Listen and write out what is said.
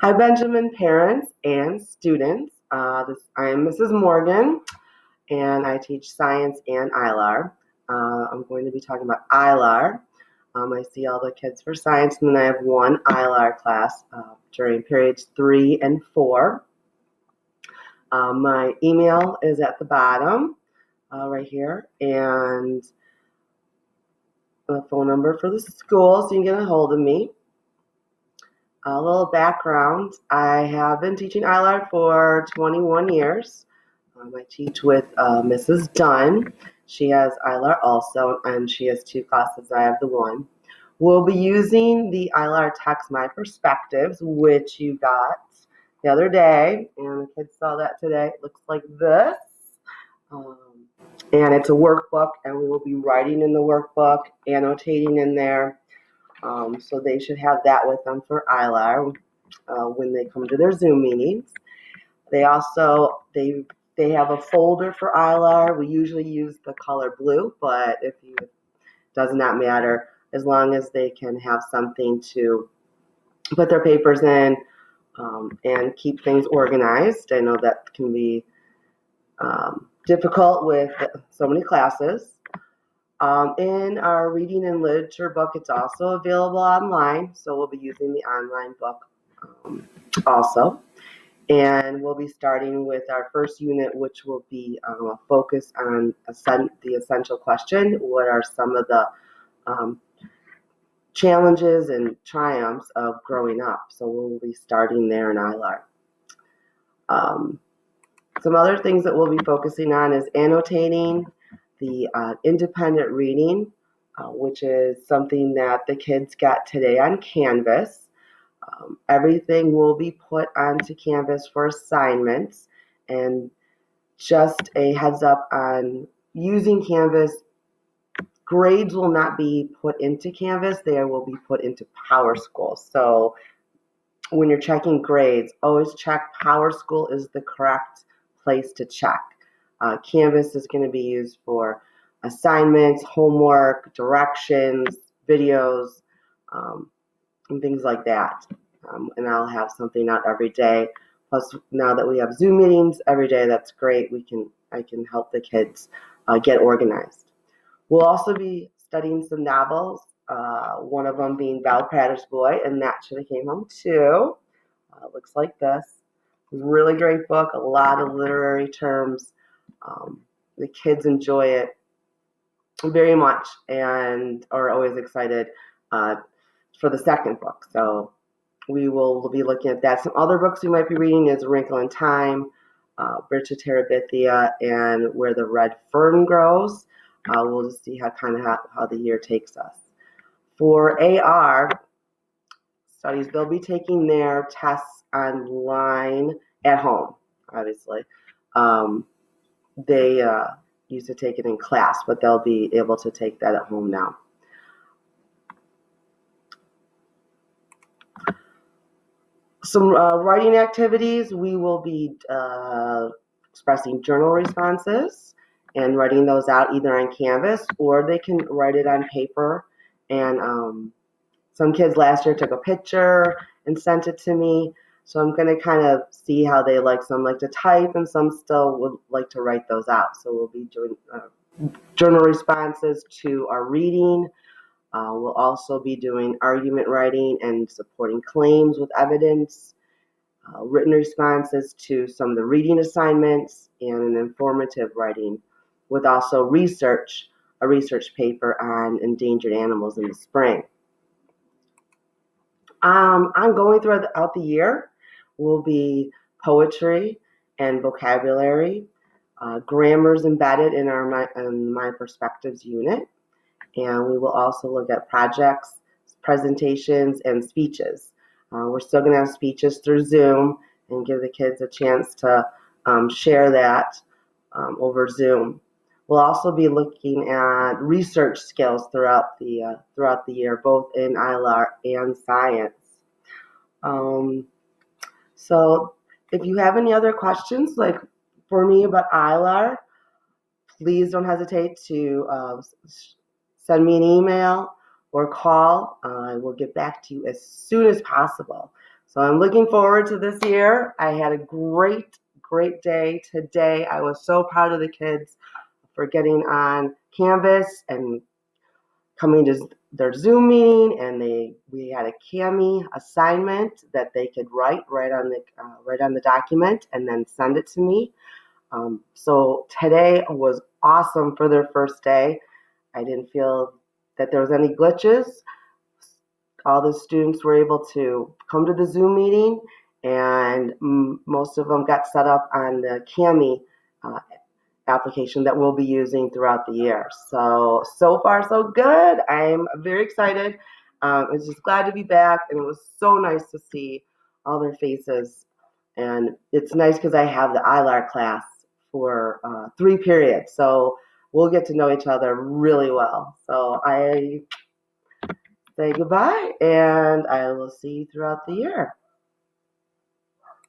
Hi, Benjamin, parents and students. I am Mrs. Morgan, and I teach science and ILAR. I'm going to be talking about ILAR. I see all the kids for science, and then I have one ILAR class during periods 3 and 4. My email is at the bottom right here, and the phone number for the school so you can get a hold of me. A little background, I have been teaching ILAR for 21 years. I teach with Mrs. Dunn. She has ILAR also, and she has 2 classes. I have the one. We'll be using the ILAR text My Perspectives, which you got the other day, and the kids saw that today. It looks like this. Um, and it's a workbook, and we will be writing in the workbook, annotating in there. So they should have that with them for ILAR when they come to their Zoom meetings. They also they have a folder for ILAR. We usually use the color blue, but it does not matter as long as they can have something to put their papers in and keep things organized. I know that can be difficult with so many classes. In our reading and literature book, it's also available online, so we'll be using the online book also. And we'll be starting with our first unit, which will be a focus on the essential question. What are some of the challenges and triumphs of growing up? So we'll be starting there in ILAR. Some other things that we'll be focusing on is annotating, the independent reading, which is something that the kids got today on Canvas. Everything will be put onto Canvas for assignments, and just a heads up on using Canvas, grades will not be put into Canvas, they will be put into PowerSchool. So when you're checking grades, always check PowerSchool is the correct place to check. Canvas is going to be used for assignments, homework, directions, videos, and things like that. And I'll have something out every day. Plus, now that we have Zoom meetings every day, that's great. I can help the kids get organized. We'll also be studying some novels. One of them being Belle Pratter's Boy, and that should have came home too. Looks like this. Really great book. A lot of literary terms. The kids enjoy it very much and are always excited for the second book. So we will be looking at that. Some other books we might be reading is Wrinkle in Time, Bridget Terabithia, and Where the Red Fern Grows. We'll just see how the year takes us. For AR studies, they'll be taking their tests online at home, obviously. They used to take it in class, but they'll be able to take that at home now. Some writing activities, we will be expressing journal responses and writing those out either on Canvas or they can write it on paper. And some kids last year took a picture and sent it to me. So I'm going to kind of see how they like. Some like to type and some still would like to write those out. So we'll be doing journal responses to our reading. We'll also be doing argument writing and supporting claims with evidence, written responses to some of the reading assignments, and an informative writing with also a research paper on endangered animals in the spring. Ongoing throughout the year will be poetry and vocabulary, grammars embedded in my Perspectives unit. And we will also look at projects, presentations, and speeches. We're still going to have speeches through Zoom and give the kids a chance to share that over Zoom. We'll also be looking at research skills throughout the year, both in ILAR and science. So if you have any other questions, like for me about ILAR, please don't hesitate to send me an email or call. I will get back to you as soon as possible. So I'm looking forward to this year. I had a great day today. I was so proud of the kids for getting on Canvas and coming to their Zoom meeting, and we had a Cami assignment that they could write right on the document and then send it to me. So today was awesome for their first day. I didn't feel that there was any glitches. All the students were able to come to the Zoom meeting, and most of them got set up on the Cami uh, application that we'll be using throughout the year. So far, so good. I'm very excited. I was just glad to be back, and it was so nice to see all their faces. And it's nice because I have the ILAR class for 3 periods, so we'll get to know each other really well. So I say goodbye, and I will see you throughout the year.